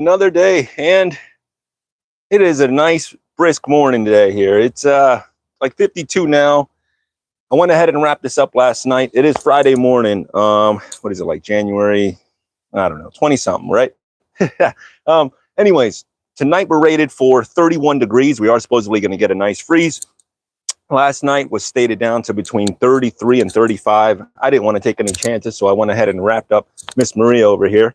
Another day, and it is a nice brisk morning today here. It's like 52 now. I went ahead and wrapped this up last night. It is Friday morning. What is it, like January, I don't know, 20 something, right? Anyways, tonight we're rated for 31 degrees. We are supposedly going to get a nice freeze. Last night was stated down to between 33 and 35. I didn't want to take any chances, so I went ahead and wrapped up Miss Maria over here.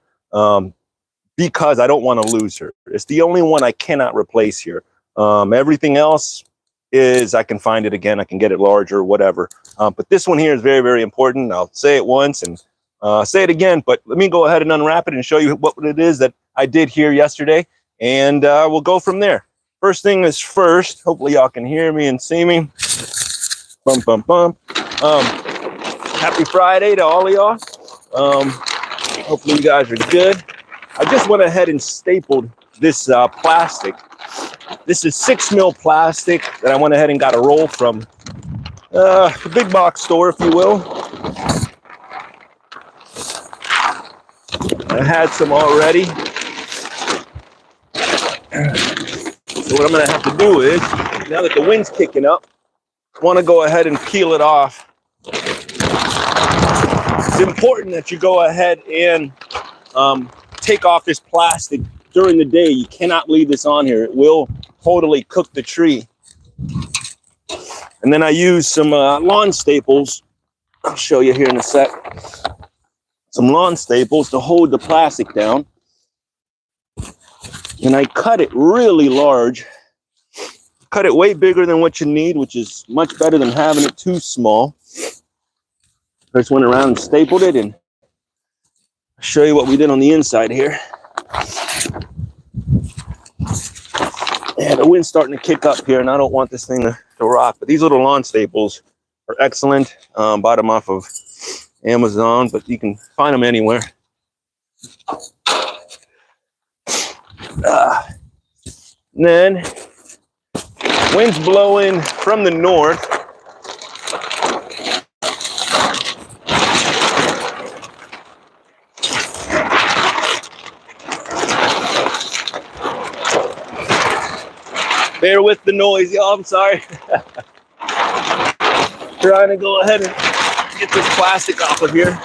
Because I don't want to lose her. It's the only one I cannot replace here. Everything else is I can find it again. I can get it larger, whatever. But this one here is very, very important. I'll say it once and say it again, but let me go ahead and unwrap it and show you what it is that I did here yesterday, and we'll go from there. First thing is first. Hopefully y'all can hear me and see me. Bum, bum, bum. Happy Friday to all of y'all. Hopefully you guys are good. I just went ahead and stapled this plastic. This is 6 mil plastic that I went ahead and got a roll from the big box store, if you will. I had some already. So what I'm going to have to do is, now that the wind's kicking up, I want to go ahead and peel it off. It's important that you go ahead and take off this plastic during the day. You cannot leave this on here. It will totally cook the tree. And then I use some lawn staples. I'll show you here in a sec. Some lawn staples to hold the plastic down. And I cut it really large. Cut it way bigger than what you need, which is much better than having it too small. I just went around and stapled it, and I'll show you what we did on the inside here. Yeah, the wind's starting to kick up here, and I don't want this thing to rock. But these little lawn staples are excellent. Bought them off of Amazon, but you can find them anywhere. And then, wind's blowing from the north. Bear with the noise, y'all. I'm sorry. Trying to go ahead and get this plastic off of here.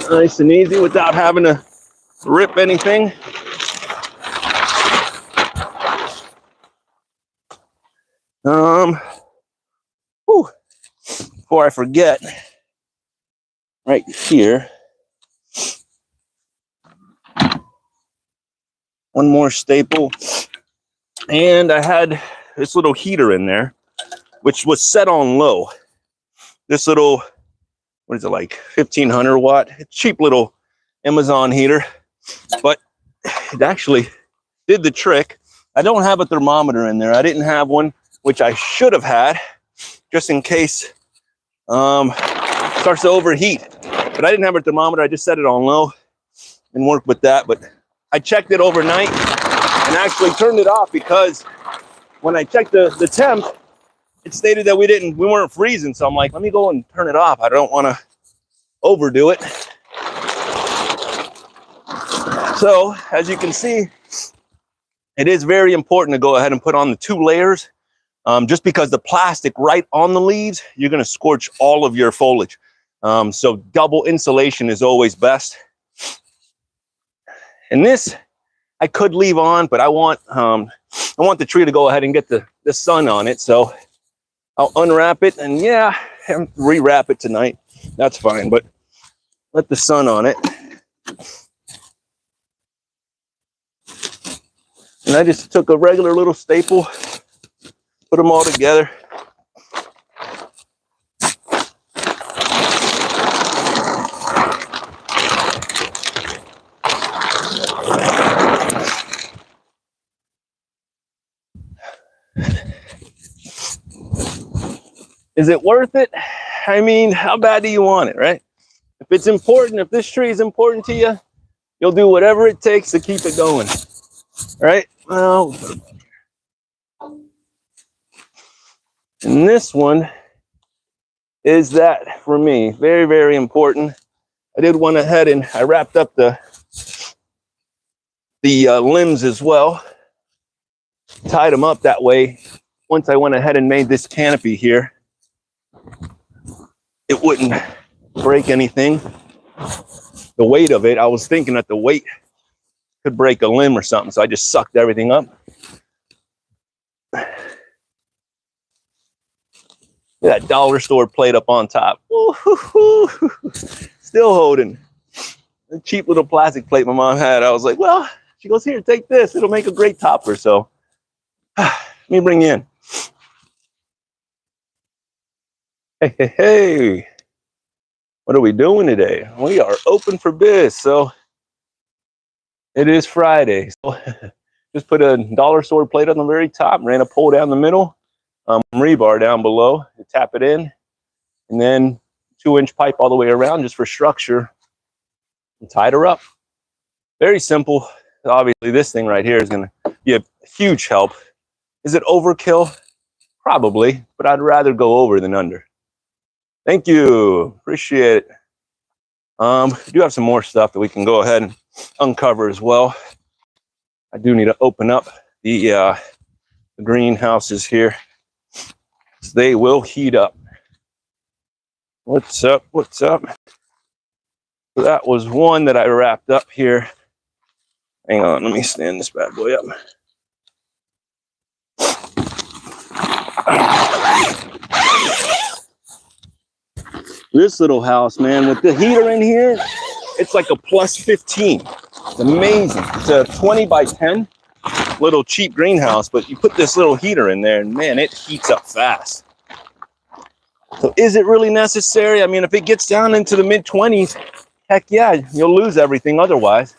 Nice and easy without having to rip anything. Before I forget, right here, one more staple, and I had this little heater in there, which was set on low. This little, what is it, like 1500 watt, cheap little Amazon heater, but it actually did the trick. I don't have a thermometer in there. I didn't have one, which I should have had, just in case starts to overheat. But I didn't have a thermometer. I just set it on low and worked with that. But I checked it overnight and actually turned it off, because when I checked the temp, it stated that we weren't freezing. So I'm like, let me go and turn it off. I don't want to overdo it. So as you can see, it is very important to go ahead and put on the 2 layers. Just because the plastic right on the leaves, you're going to scorch all of your foliage. So double insulation is always best. And this I could leave on, but I want the tree to go ahead and get the sun on it. So I'll unwrap it, and yeah, rewrap it tonight. That's fine, but let the sun on it. And I just took a regular little staple, put them all together. Is it worth it? I mean, how bad do you want it, right? If it's important, if this tree is important to you, you'll do whatever it takes to keep it going, right? Well, And this one is that for me. Very, very important. I did went ahead and I wrapped up the limbs as well. Tied them up that way. Once I went ahead and made this canopy here, it wouldn't break anything. The weight of it, I was thinking that the weight could break a limb or something, so I just sucked everything up. That dollar store plate up on top. Ooh, still holding the cheap little plastic plate my mom had. I was like, well, she goes, here, take this. It'll make a great topper. So let me bring you in. Hey. What are we doing today? We are open for biz. So it is Friday. So just put a dollar store plate on the very top, ran a pole down the middle, rebar down below, you tap it in, and then 2-inch pipe all the way around just for structure, and tied her up. Very simple. Obviously, this thing right here is going to be a huge help. Is it overkill? Probably, but I'd rather go over than under. Thank you. Appreciate it. We do have some more stuff that we can go ahead and uncover as well. I do need to open up the greenhouses here. So they will heat up. What's up? What's up? So that was one that I wrapped up here. Hang on, let me stand this bad boy up. This little house, man, with the heater in here, it's like a plus 15. It's amazing. It's a 20 by 10 little cheap greenhouse, but you put this little heater in there and man, it heats up fast. So is it really necessary? I mean, if it gets down into the mid 20s, heck yeah, you'll lose everything otherwise.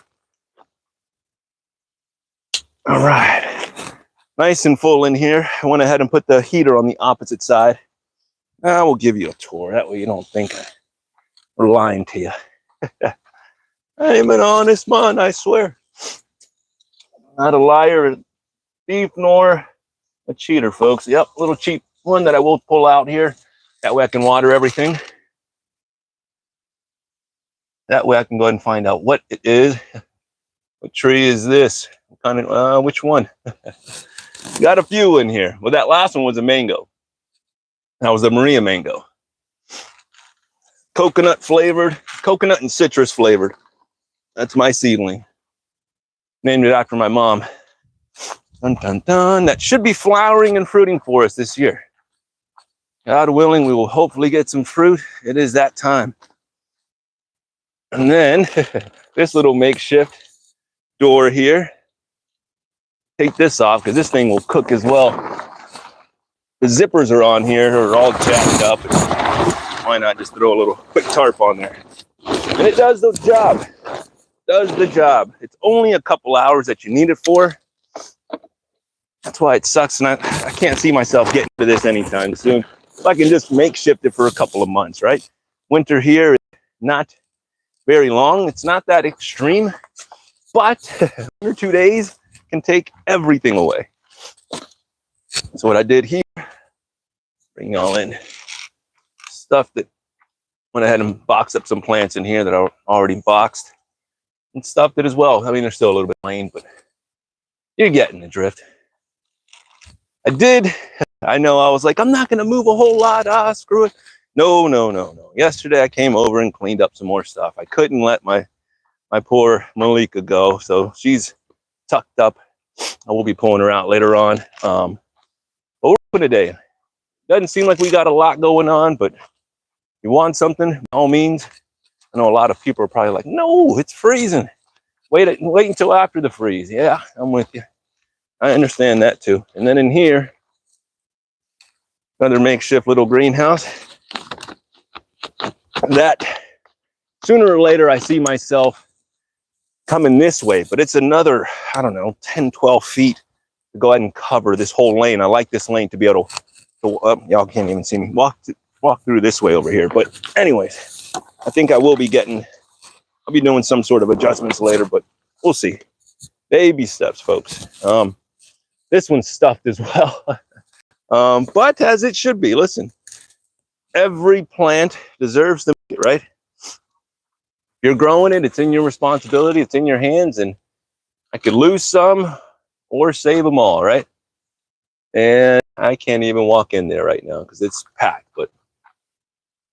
All right, nice and full in here. I went ahead and put the heater on the opposite side. I will give you a tour. That way you don't think we're lying to you. I am an honest man, I swear. Not a liar, a thief, nor a cheater, folks. Yep, little cheap one that I will pull out here. That way I can water everything. That way I can go ahead and find out what it is. What tree is this? Kind of, which one? Got a few in here. Well, that last one was a mango. That was a Maria mango. Coconut flavored, coconut and citrus flavored. That's my seedling. Named it after my mom. Dun, dun, dun. That should be flowering and fruiting for us this year. God willing, we will hopefully get some fruit. It is that time. And then this little makeshift door here. Take this off because this thing will cook as well. The zippers are on here, are all jacked up. Why not just throw a little quick tarp on there? And it does the job. Does the job. It's only a couple hours that you need it for. That's why it sucks, and I can't see myself getting to this anytime soon. If I can just makeshift it for a couple of months, right? Winter here is not very long. It's not that extreme, but 1 or 2 days can take everything away. So what I did here, bring y'all in, stuff that went ahead and boxed up some plants in here that are already boxed and stuffed it as well. I mean, they're still a little bit plain, but you're getting the drift. I know I was like, I'm not going to move a whole lot. Screw it. No. Yesterday I came over and cleaned up some more stuff. I couldn't let my poor Malika go. So she's tucked up. I will be pulling her out later on. But we're open today. Doesn't seem like we got a lot going on, but you want something, by all means. I know a lot of people are probably like, no, it's freezing. Wait until after the freeze. Yeah, I'm with you. I understand that too. And then in here, another makeshift little greenhouse. That sooner or later I see myself coming this way, but it's another, I don't know, 10, 12 feet to go ahead and cover this whole lane. I like this lane to be able to y'all can't even see me walk through this way over here. But anyways, I think I will be I'll be doing some sort of adjustments later, but we'll see. Baby steps, folks. This one's stuffed as well. But as it should be. Listen, every plant deserves to make it, right? If you're growing it, it's in your responsibility, it's in your hands, and I could lose some or save them all, right? And I can't even walk in there right now because it's packed, but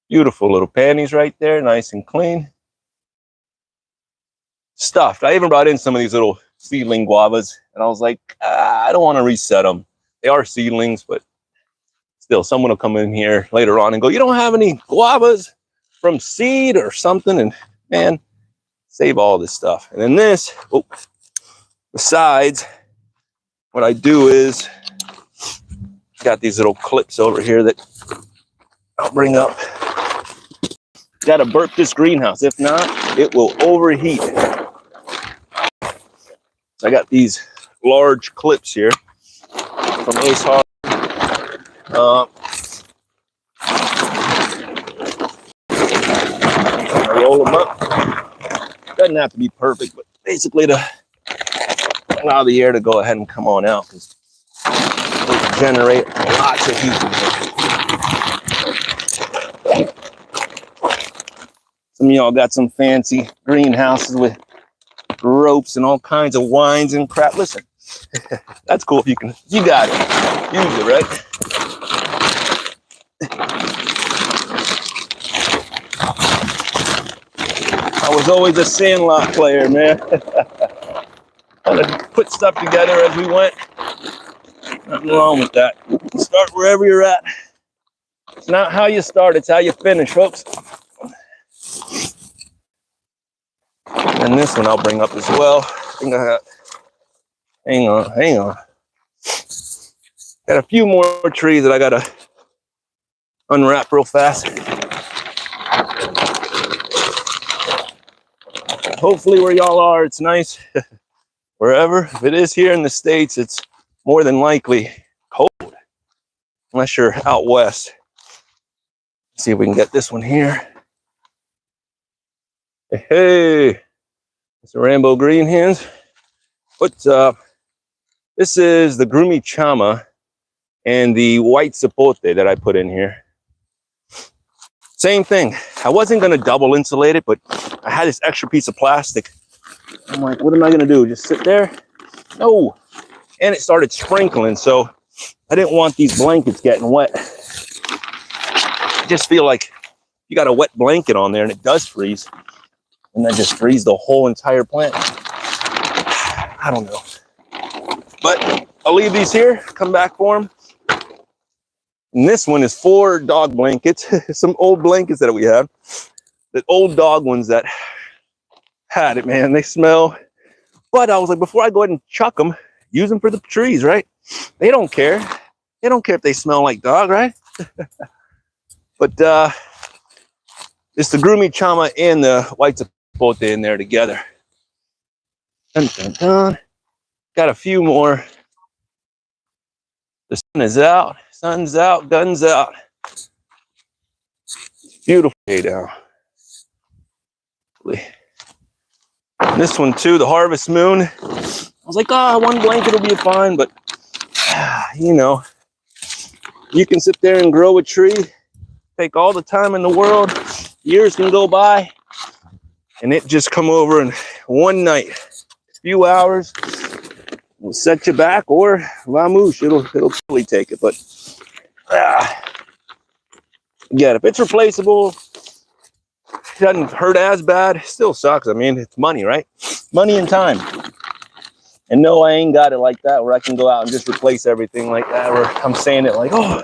beautiful little panties right there, nice and clean. Stuffed. I even brought in some of these little seedling guavas, and I was like, I don't want to reset them. They are seedlings, but still, someone will come in here later on and go, you don't have any guavas from seed or something? And man, save all this stuff. And then this, besides, what I do is, got these little clips over here that I'll bring up. Got to burp this greenhouse. If not, it will overheat. So I got these large clips here from Ace Hardware. Roll them up. Doesn't have to be perfect, but basically to allow the air to go ahead and come on out, because it generate lots of heat. Some of y'all got some fancy greenhouses with ropes and all kinds of wines and crap. Listen, that's cool if you can. You got it. Use it, right? I was always a Sandlot player, man. Trying to put stuff together as we went. Nothing wrong with that. Start wherever you're at. It's not how you start, it's how you finish, folks. And this one I'll bring up as well. I think I got, hang on. Got a few more trees that I gotta unwrap real fast. Hopefully where y'all are, it's nice. Wherever, if it is here in the States, it's more than likely cold, unless you're out west. Let's see if we can get this one here. Hey, it's a Rambo Green Hands. What's up? This is the Grumi Chama and the white sapote that I put in here. Same thing. I wasn't going to double insulate it, but I had this extra piece of plastic. I'm like, what am I going to do? Just sit there? No. And it started sprinkling, so I didn't want these blankets getting wet. I just feel like you got a wet blanket on there and it does freeze, and then just freeze the whole entire plant. I don't know. But I'll leave these here, come back for them. And this one is 4 dog blankets, some old blankets that we have. The old dog ones that had it, man, they smell. But I was like, before I go ahead and chuck them, use them for the trees, right? They don't care. They don't care if they smell like dog, right? But it's the Grumi Chama and the white sapote in there together. Dun, dun, dun. Got a few more. The sun is out. Sun's out. Guns out. Beautiful day down. This one too, the Harvest Moon. I was like, oh, 1 blanket will be fine, but you know, you can sit there and grow a tree, take all the time in the world, years can go by, and it just come over in one night, a few hours, will set you back, or vamoosh, it'll probably take it. But yeah, if it's replaceable, it doesn't hurt as bad. It still sucks. I mean, it's money, right? Money and time. And no, I ain't got it like that where I can go out and just replace everything like that, where I'm saying it like, oh,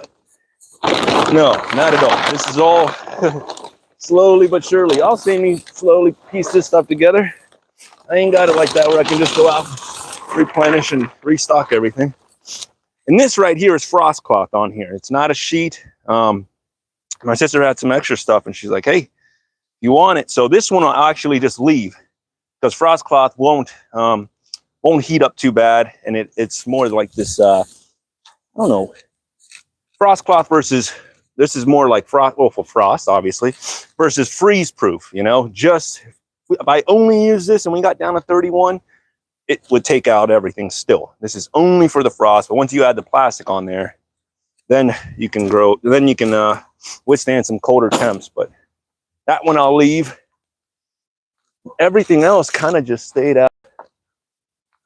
no, not at all. This is all slowly but surely. I'll see me slowly piece this stuff together. I ain't got it like that where I can just go out, replenish and restock everything. And this right here is frost cloth on here. It's not a sheet. My sister had some extra stuff and she's like, hey, you want it? So this one I'll actually just leave, because frost cloth won't heat up too bad, and it's more like this I don't know, frost cloth versus this is more like frost, well, for frost obviously, versus freeze proof. You know, just if I only use this and we got down to 31, it would take out everything still. This is only for the frost, but once you add the plastic on there, then you can grow, then you can withstand some colder temps. But that one I'll leave. Everything else kind of just stayed out.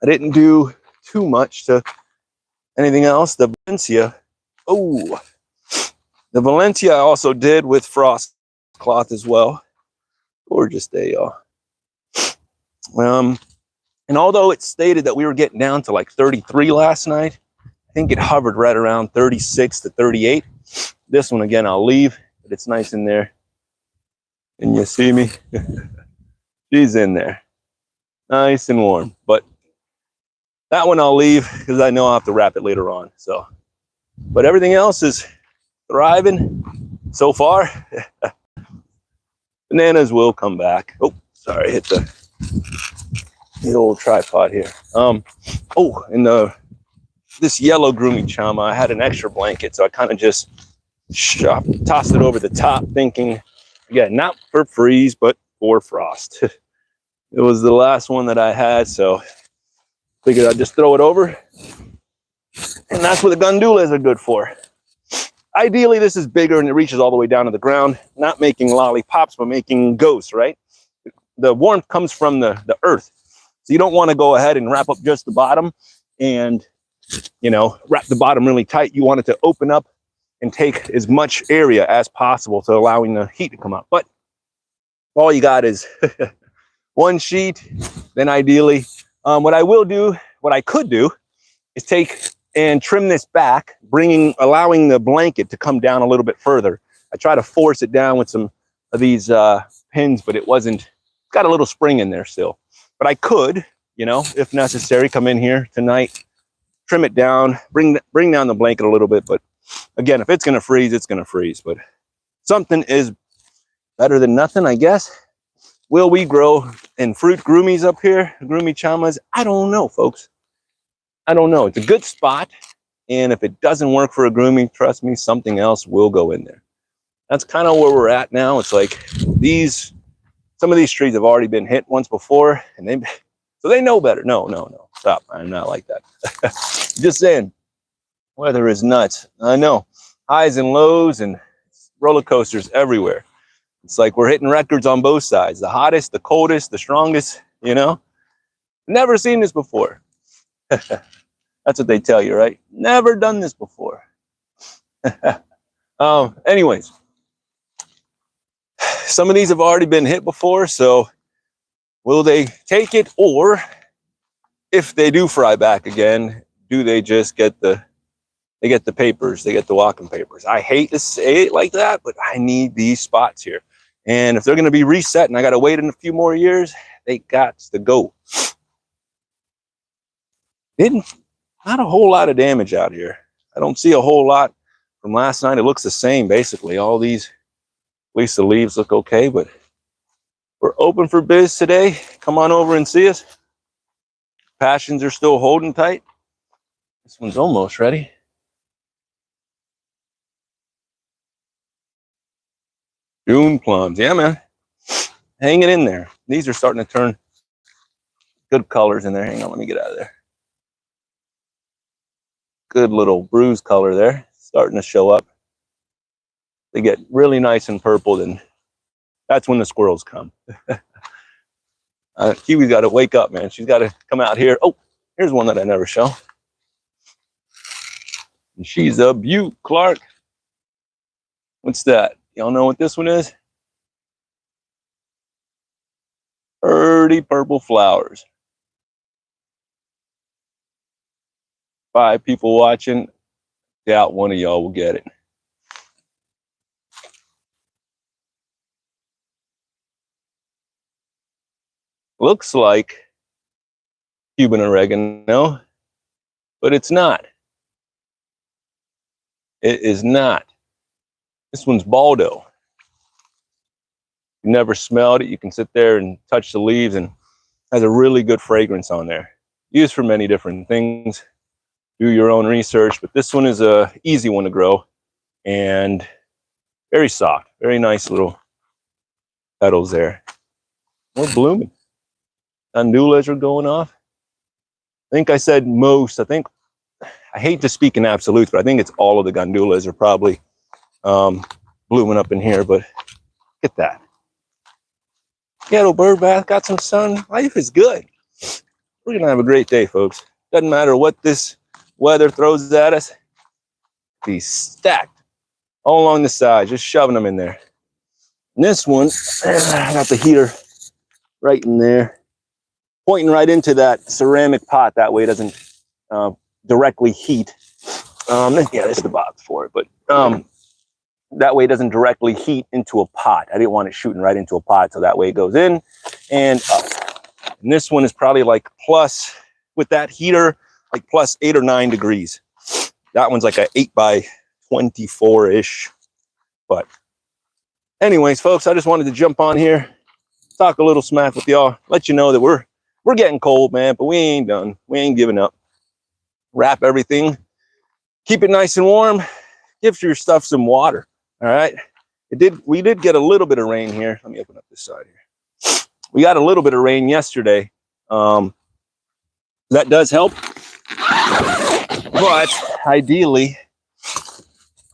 I didn't do too much to anything else. The Valencia, oh, the Valencia I also did with frost cloth as well. Gorgeous day, y'all. And although it stated that we were getting down to like 33 last night, I think it hovered right around 36 to 38. This one, again, I'll leave, but it's nice in there. And you see me? She's in there. Nice and warm. But that one I'll leave because I know I'll have to wrap it later on. So, but everything else is thriving so far. Bananas will come back. Oh, sorry, hit the old tripod here. Oh, and this yellow Groomy Chama, I had an extra blanket, so I kind of just tossed it over the top, thinking, again, not for freeze, but for frost. It was the last one that I had, so figured I'd just throw it over. And that's what the gondolas are good for. Ideally, this is bigger and it reaches all the way down to the ground, not making lollipops, but making ghosts, right? The warmth comes from the earth. So you don't want to go ahead and wrap up just the bottom and, you know, wrap the bottom really tight. You want it to open up and take as much area as possible to allowing the heat to come out. But all you got is one sheet. Then ideally, what I could do is take and trim this back, allowing the blanket to come down a little bit further. I try to force it down with some of these pins, but it wasn't, got a little spring in there still. But I could, you know, if necessary, come in here tonight, trim it down, bring down the blanket a little bit. But again, if it's going to freeze, it's going to freeze. But something is better than nothing, I guess. Will we grow in fruit groomies up here, Groomy Chamas? I don't know, folks. I don't know. It's a good spot. And if it doesn't work for a grooming, trust me, something else will go in there. That's kind of where we're at now. It's like some of these trees have already been hit once before, and so they know better. No, stop. I'm not like that. Just saying, weather is nuts. I know, highs and lows and roller coasters everywhere. It's like we're hitting records on both sides. The hottest, the coldest, the strongest, you know. Never seen this before. That's what they tell you, right? Never done this before. Anyways, some of these have already been hit before, so will they take it? Or if they do fry back again, do they just get the papers, they get the walking papers? I hate to say it like that, but I need these spots here. And if they're going to be reset and I got to wait in a few more years, they got to go. Not a whole lot of damage out here. I don't see a whole lot from last night. It looks the same, basically. All these, at least the leaves look okay, but we're open for biz today. Come on over and see us. Passions are still holding tight. This one's almost ready. June plums. Yeah, man. Hanging in there. These are starting to turn good colors in there. Hang on, let me get out of there. Good little bruise color there, starting to show up. They get really nice and purple, then that's when the squirrels come. Kiwi's got to wake up, man. She's got to come out here. Oh, here's one that I never show. And she's a beaut, Clark. What's that? Y'all know what this one is? Pretty purple flowers. 5 people watching. Doubt one of y'all will get it. Looks like Cuban oregano, but it's not. It is not. This one's Baldo. You never smelled it. You can sit there and touch the leaves, and has a really good fragrance on there. Used for many different things. Do your own research, but this one is a easy one to grow and very soft, very nice little petals there. More blooming. Gondolas are going off. I think I said most. I think I hate to speak in absolutes, but I think it's all of the gandulas are probably blooming up in here. But get that. Ghetto bird bath, got some sun. Life is good. We're gonna have a great day, folks. Doesn't matter what this weather throws at us. These stacked all along the side, just shoving them in there. And this one, I got the heater right in there, pointing right into that ceramic pot. That way it doesn't directly heat. Yeah, this is the box for it, but that way it doesn't directly heat into a pot. I didn't want it shooting right into a pot, so that way it goes in and up. And this one is probably like plus, with that heater, like plus 8 or 9 degrees. That one's like a 8 by 24-ish. But anyways, folks, I just wanted to jump on here, talk a little smack with y'all, let you know that we're getting cold, man, but we ain't done. We ain't giving up. Wrap everything, keep it nice and warm, give your stuff some water. All right. We did get a little bit of rain here. Let me open up this side here. We got a little bit of rain yesterday. That does help. But ideally,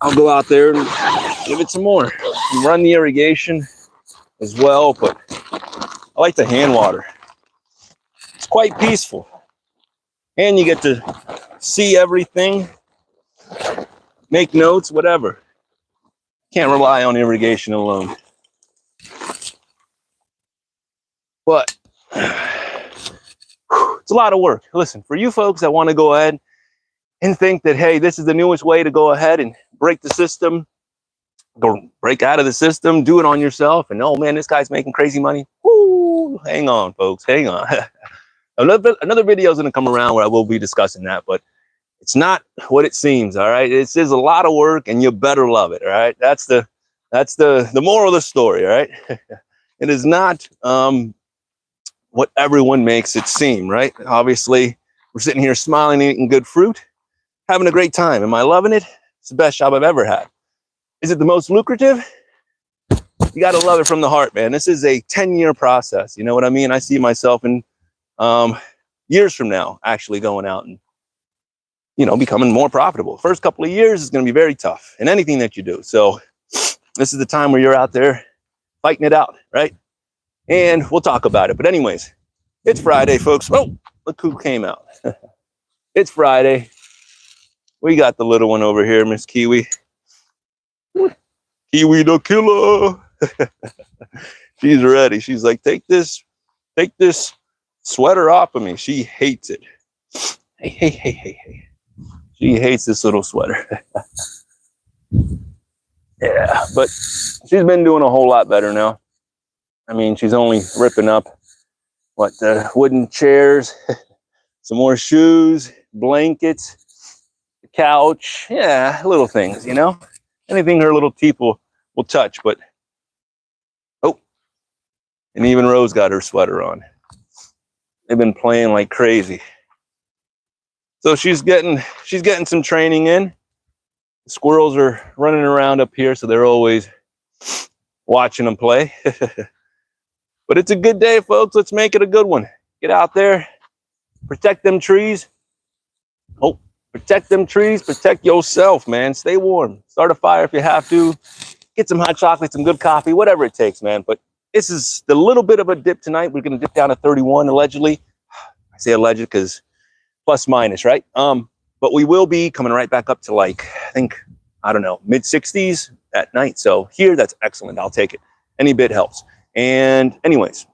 I'll go out there and give it some more. And run the irrigation as well, but I like the hand water. It's quite peaceful. And you get to see everything, make notes, whatever. Can't rely on irrigation alone. But it's a lot of work. Listen, for you folks that want to go ahead and think that, hey, this is the newest way to go ahead and break the system, go break out of the system, do it on yourself, and oh man, this guy's making crazy money. Woo, hang on, folks, hang on. Another video is going to come around where I will be discussing that, but it's not what it seems. All right, it is a lot of work, and you better love it. All right, that's the moral of the story. All right, it is not what everyone makes it seem. Right? Obviously, we're sitting here smiling, eating good fruit, having a great time. Am I loving it? It's the best job I've ever had. Is it the most lucrative? You got to love it from the heart, man. This is a 10-year process. You know what I mean? I see myself in years from now actually going out and, you know, becoming more profitable. First couple of years is going to be very tough in anything that you do. So this is the time where you're out there fighting it out, right? And we'll talk about it. But anyways, it's Friday, folks. Oh, look who came out. It's Friday. We got the little one over here, Miss Kiwi. Kiwi the killer. She's ready. She's like, take this sweater off of me. She hates it. Hey. She hates this little sweater. Yeah, but she's been doing a whole lot better now. I mean, she's only ripping up wooden chairs, some more shoes, blankets, the couch. Yeah, little things, you know, anything her little teeth will touch. But oh, and even Rose got her sweater on. They've been playing like crazy. So she's getting some training in. The squirrels are running around up here, so they're always watching them play. But it's a good day, folks. Let's make it a good one. Get out there, protect them trees. Oh, protect them trees, protect yourself, man. Stay warm. Start a fire if you have to. Get some hot chocolate, some good coffee, whatever it takes, man. But this is the little bit of a dip tonight. We're going to dip down to 31, allegedly. I say alleged because plus minus, right? But we will be coming right back up to like, I think, I don't know, mid-60s at night. So here, that's excellent. I'll take it. Any bit helps. And anyways,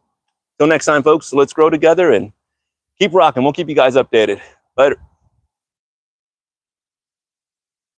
till next time, folks, let's grow together and keep rocking. We'll keep you guys updated. Later.